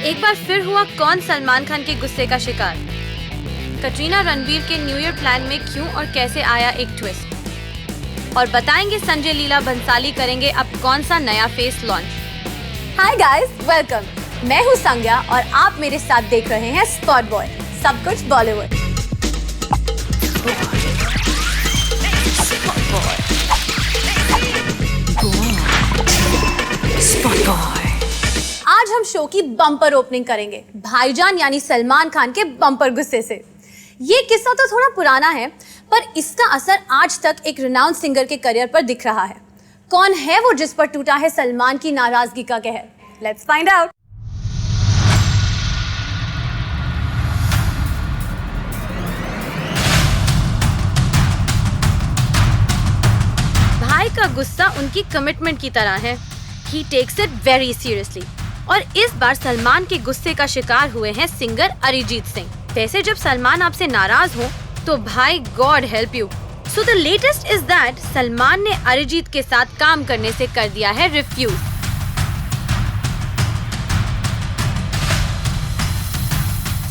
एक बार फिर हुआ कौन सलमान खान के गुस्से का शिकार? कटरीना रणबीर के न्यू ईयर प्लान में क्यों और कैसे आया एक ट्विस्ट? और बताएंगे संजय लीला भंसाली करेंगे अब कौन सा नया face launch. Hi guys, welcome. मैं हूँ संज्ञा और आप मेरे साथ देख रहे हैं स्पॉट बॉय, सब कुछ बॉलीवुड। आज हम शो की बम्पर ओपनिंग करेंगे भाईजान यानी सलमान खान के बम्पर गुस्से से। ये किस्सा तो थोड़ा पुराना है, पर इसका असर आज तक एक रिनाउंड सिंगर के करियर पर दिख रहा है। कौन है वो जिस पर टूटा है सलमान की नाराजगी का कहर? Let's find out. भाई का गुस्सा उनकी कमिटमेंट की तरह है। He takes it very seriously। और इस बार सलमान के गुस्से का शिकार हुए हैं सिंगर अरिजीत सिंह। वैसे जब सलमान आपसे नाराज हो तो भाई God help you. So the latest is that Salman ने अरिजीत के साथ काम करने से कर दिया है refuse.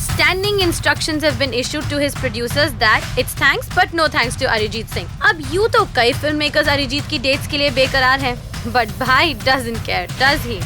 Standing instructions have been issued to his producers that it's thanks but no thanks to Arijit Singh. अब यूं तो कई फिल्म मेकर्स अरिजीत की डेट्स के लिए बेकरार हैं, but भाई doesn't care, does he?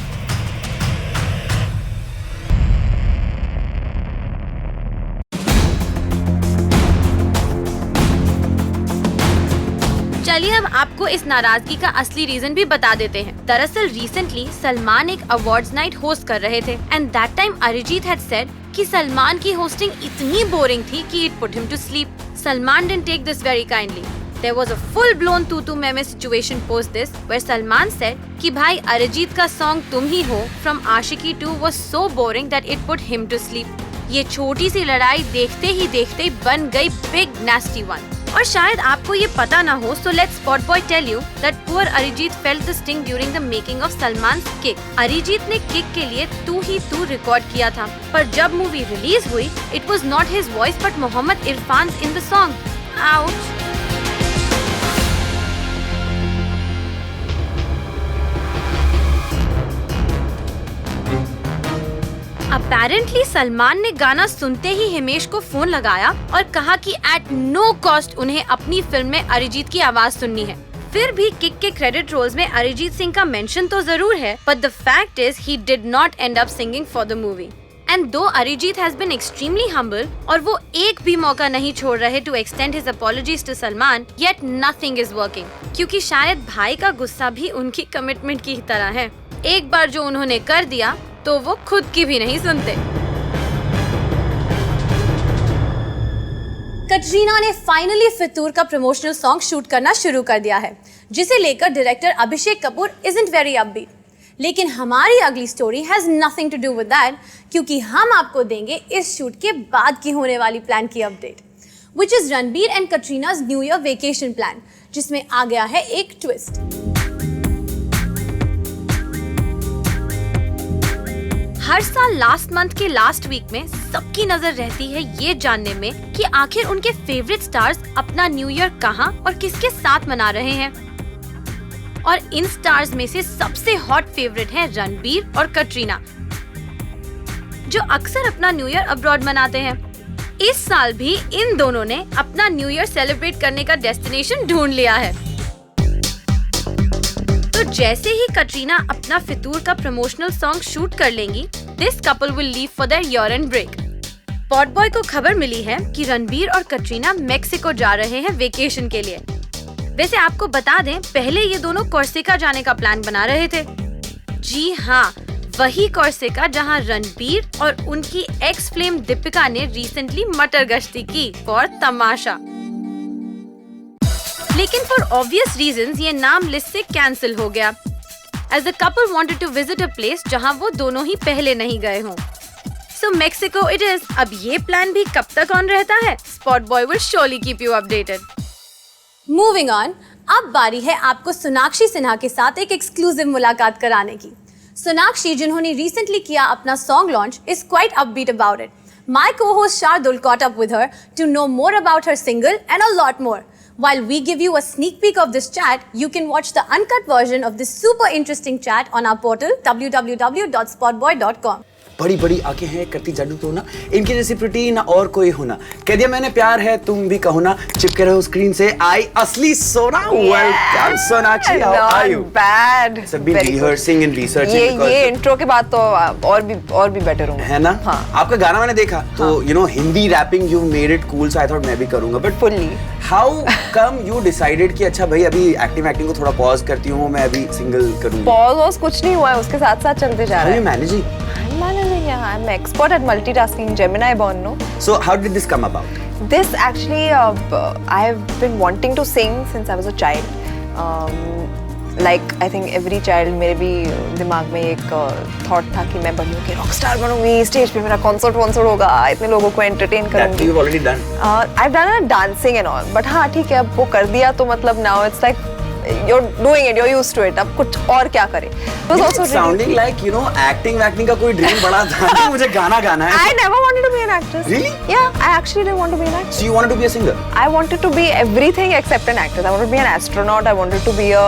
चलिए हम आपको इस नाराजगी का असली रीजन भी बता देते हैं। दरअसल रिसेंटली सलमान एक अवार्ड्स नाइट होस्ट कर रहे थे and that time Arijit had said कि सलमान की होस्टिंग इतनी बोरिंग थी कि it put him to sleep. Salman didn't take this very kindly. There was a full-blown तू मैं situation post this where Salman said कि भाई अरिजीत का सॉन्ग तुम ही हो from Aashiqui 2 was so boring that it put him to sleep। ये छोटी सी लड़ाई देखते ही देखते बन गई big nasty one। और शायद आपको ये पता ना हो, so let Spot Boy tell you that poor Arijit felt the sting during the making of Salman's Kick। Arijit ने किक के लिए तू ही तू रिकॉर्ड किया था, पर जब मूवी रिलीज हुई it was not his voice but Mohammed Irfan in the song। Ouch। Apparently Salman ने गाना सुनते ही हिमेश को फोन लगाया और कहा कि एट नो कॉस्ट उन्हें अपनी फिल्म में अरिजीत की आवाज सुननी है। फिर भी किक के क्रेडिट रोल्स में अरिजीत सिंह का मेंशन तो जरूर है, but the fact is he did not end up singing for the movie. And though Arijit has been extremely humble और वो एक भी मौका नहीं छोड़ रहे to extend his apologies to Salman, yet nothing is working. क्योंकि शायद भाई का गुस्सा भी उनकी कमिटमेंट की तरह है। एक बार जो उन्होंने कर दिया तो वो खुद की भी नहीं सुनते। कटरीना ने फाइनली फितूर का प्रमोशनल सॉन्ग शूट करना शुरू कर दिया है, जिसे लेकर director Abhishek Kapoor isn't very upbeat। लेकिन हमारी अगली story has nothing to do with that, क्योंकि हम आपको देंगे इस शूट के बाद की होने वाली प्लान की update, which is Ranbir and Katrina's new year vacation plan, जिसमें आ गया है एक ट्विस्ट। हर साल लास्ट मंथ के लास्ट वीक में सबकी नजर रहती है ये जानने में कि आखिर उनके फेवरेट स्टार्स अपना न्यू ईयर कहां और किसके साथ मना रहे हैं। और इन स्टार्स में से सबसे हॉट फेवरेट हैं रणबीर और कटरीना, जो अक्सर अपना न्यू ईयर अब्रॉड मनाते हैं। इस साल भी इन दोनों ने अपना न्यू ईयर सेलिब्रेट करने का डेस्टिनेशन ढूंढ लिया है। तो जैसे ही कटरीना अपना फितूर का प्रमोशनल सॉन्ग शूट कर लेंगी, this couple will leave for their year end break. Spot boy को खबर मिली है कि रणबीर और कटरीना मेक्सिको जा रहे हैं वेकेशन के लिए। वैसे आपको बता दें, पहले ये दोनों कोर्सिका जाने का प्लान बना रहे थे। जी हाँ, वही कोर्सिका जहाँ रणबीर और उनकी एक्स फ्लेम दीपिका ने रिसेंटली मटर गश्ती की फॉर तमाशा। लेकिन फॉर ऑब्वियस रीजंस ये नाम लिस्ट से कैंसिल हो गया, as the couple wanted to visit a place जहां वो दोनों ही पहले नहीं गए हों। So Mexico it is. अब ये प्लान भी कब तक ऑन रहता है, spot boy will surely keep you updated. Moving on, अब बारी है आपको सोनाक्षी सिन्हा के साथ एक एक्सक्लूसिव मुलाकात कराने की। सोनाक्षी, जिन्होंने रिसेंटली किया अपना song launch, is quite upbeat about it. My co-host Shardul caught up with her to know more about her single and a lot more. While we give you a sneak peek of this chat, you can watch the uncut version of this super interesting chat on our portal www.spotboy.com. बड़ी बड़ी आंखें हैं, करती जादू तो ना, इनकी जैसी प्रिटी ना और कोई होना, कह दिया मैंने प्यार है तुम भी कहो ना, चिपके रहो स्क्रीन से आई असली सोना। Welcome Sonakshi, how are you? Bad, सब भी रिहर्सिंग एंड रिसर्चिंग, ये इंट्रो के बाद तो और भी बेटर होंगे, है ना? हाँ। आपका गाना मैंने देखा तो you know Hindi rapping you made it cool, so I thought मैं भी करूंगा, but fully how come you decided कि अच्छा भाई अभी एक्टिंग को थोड़ा पॉज करती हूँ, मैं अभी सिंगल करूंगी? पॉज कुछ नहीं हुआ है, उसके साथ साथ चलते जा रहा है। Managing, I'm expert at multitasking, Gemini born, no? So how did this come about? This actually, I've been wanting to sing since I was a child. Like I think every child, मेरे भी दिमाग में एक thought था कि मैं बनूँ कि रॉक स्टार बनूंगी, स्टेज पे मेरा कॉन्सर्ट होगा, इतने लोगों को एंटरटेन करूंगी। That you've already done. I've done dancing and all, but हाँ ठीक है, अब वो कर दिया तो मतलब now it's like you're doing it, you're used to it. अब कुछ और क्या करें? It was also sounding like you know acting का कोई ड्रीम बड़ा था कि मुझे गाना गाना है। I never wanted to be an actress. Really? Yeah, I actually didn't want to be an actress. So you wanted to be a singer? I wanted to be everything except an actress. I wanted to be an astronaut. I wanted to be a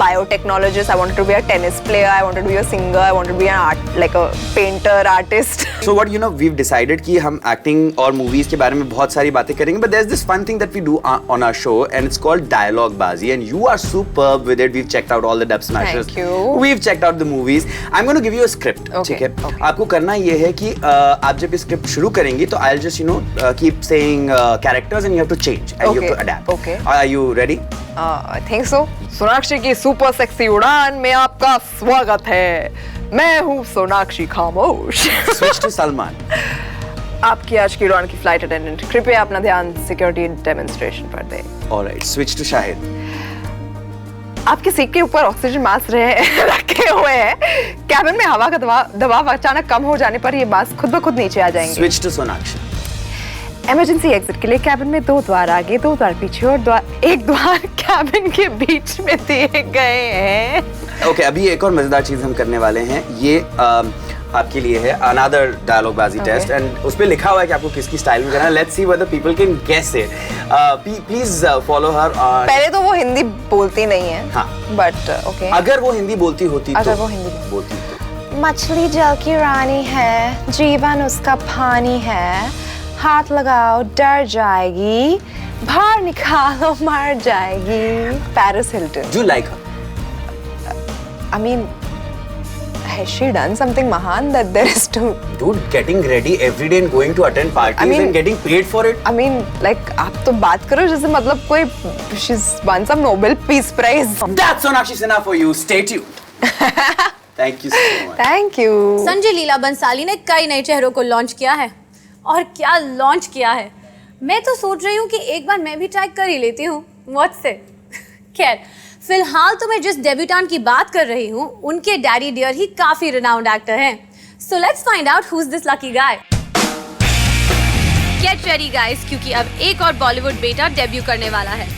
biotechnologist. I wanted to be a tennis player. I wanted to be a singer. I wanted to be an art, like a painter, artist. So what you know, we've decided कि हम acting और movies के बारे में बहुत सारी बातें करेंगे, but there's this fun thing that we do on our show, and it's called Dialogue Bazi, and you are superb with it. We've checked out all the dub smashes. Thank you. We've checked out the movies. I'm going to give you a script. Okay, ठीक है? okay. आपको करना ये है कि आप जब ये script शुरू करेंगी तो I'll just you know keep saying characters and you have to change and you have to adapt. Okay. Are you ready? I think so. Sonakshi की सुपर सेक्सी उड़ान में आपका स्वागत है। मैं हूँ सोनाक्षी खामोश। Switch to Salman. आपकी आज की उड़ान की फ्लाइट अटेंडेंट, कृपया अपना ध्यान सिक्योरिटी डेमोन्स्ट्रेशन पर दें। Alright. Switch to Shahid. आपके सीट के ऊपर ऑक्सीजन मास्क रखे हुए हैं। कैबिन में हवा का दबाव अचानक कम हो जाने पर ये मास्क खुद ब खुद नीचे आ जाएंगे। Switch to Sonakshi. Emergency exit के लिए कैबिन में 2 द्वार आगे, 2 द्वार पीछे और एक द्वार कैबिन के बीच में दिए गए हैं। Okay, अभी एक और मजेदार चीज हम करने वाले हैं। ये आपके लिए है another dialogue bazi test and उस पे लिखा हुआ है कि आपको किसकी स्टाइल में करना है। Let's see whether people can guess it. Please follow her. पहले तो वो हिंदी बोलती नहीं है। हाँ। But okay. अगर वो हिंदी बोलती होती अगर तो वो हिंदी बोलती तो मछली जल की रानी है, जीवन उसका पानी है, हाथ लगाओ डर जाएगी, बाहर निकालो मर जाएगी। Paris Hilton. Do you like her? I mean, has she done something mahan that there is to? Dude, getting ready every day and going to attend parties and getting paid for it. I mean, like आप तो बात करो जैसे मतलब कोई she's won some Nobel Peace Prize. That's Sonakshi Sinha for you. Stay tuned. Thank you so much. Thank you. Sanjay Leela Bhansali ने कई नए चेहरों को लॉन्च किया है, और क्या लॉन्च किया है। मैं तो सोच रही हूँ कि एक बार मैं भी ट्राई कर ही लेती हूँ। व्हाट्स से? खैर, फिलहाल तो मैं जिस डेब्यूटेंट की बात कर रही हूँ उनके डैडी डियर ही काफी रिनाउंड एक्टर हैं। So let's find out who is this lucky guy. Get ready guys, क्योंकि अब एक और बॉलीवुड बेटा डेब्यू करने वाला है।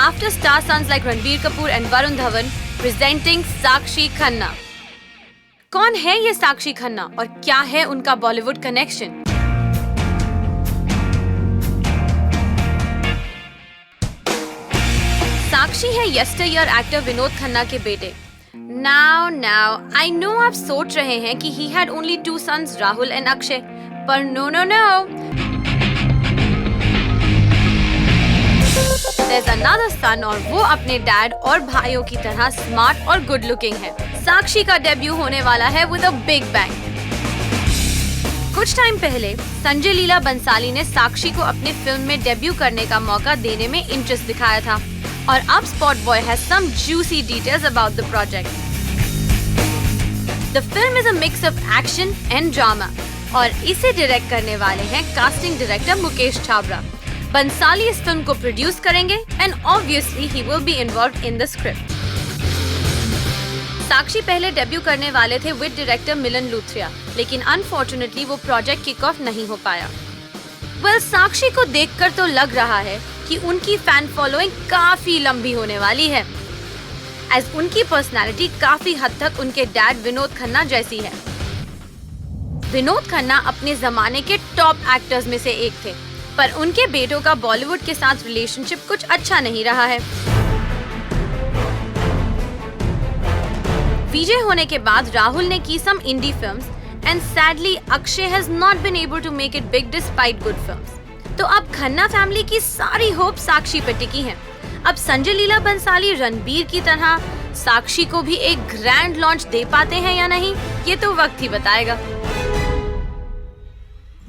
After star sons like Ranbir Kapoor and Varun Dhawan, presenting Sakshi Khanna. कौन है ये साक्षी खन्ना और क्या है उनका बॉलीवुड कनेक्शन? साक्षी है यस्टरईयर एक्टर विनोद खन्ना के बेटे। नाउ आई नो आप सोच रहे हैं कि he had only 2 sons, Rahul and Akshay, पर नो। There's another son और वो अपने डैड और भाइयों की तरह स्मार्ट और गुड लुकिंग है। साक्षी का डेब्यू होने वाला है with a big bang। कुछ टाइम पहले संजय लीला बंसाली ने साक्षी को अपने फिल्म में डेब्यू करने का मौका देने में इंटरेस्ट दिखाया था, और अब Spotboy has some juicy details about the project. The film is a mix of action and drama, और इसे डायरेक्ट करने वाले हैं कास्टिंग डायरेक्टर मुकेश छाबड़ा। बंसाली इस फिल्म को प्रोड्यूस करेंगे and obviously he will be involved in the script. साक्षी पहले debut करने वाले थे विद डायरेक्टर मिलन लूथ्रिया, लेकिन अनफॉर्चुनेटली वो प्रोजेक्ट किक ऑफ नहीं हो पाया। साक्षी को देखकर तो लग रहा है कि उनकी फैन फॉलोइंग काफी लंबी होने वाली है, एज उनकी पर्सनालिटी काफी हद तक उनके डैड विनोद खन्ना जैसी है। विनोद खन्ना अपने जमाने के टॉप एक्टर्स में से एक थे, पर उनके बेटों का बॉलीवुड के साथ रिलेशनशिप कुछ अच्छा नहीं रहा है। वीजे होने के बाद राहुल ने की सम इंडी films and sadly Akshay has not been able to make it big despite good films. तो अब खन्ना फैमिली की सारी होप साक्षी पे टिकी हैं। अब संजय लीला बंसाली रणबीर की तरह साक्षी को भी एक ग्रैंड लॉन्च दे पाते हैं या नहीं, ये तो वक्त ही बताएगा।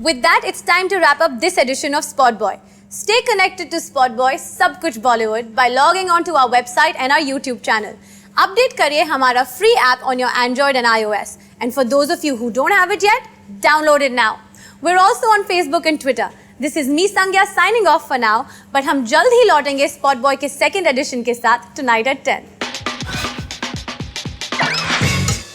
With that, it's time to wrap up this edition of Spotboy. Stay connected to Spotboy Sab Kuch Bollywood by logging on to our website and our YouTube channel. Update करिए हमारा free app on your Android and iOS. And for those of you who don't have it yet, download it now. We're also on Facebook and Twitter. This is me Sangya signing off for now, but हम जल्द ही लौटेंगे Spotboy के second edition के साथ tonight at 10.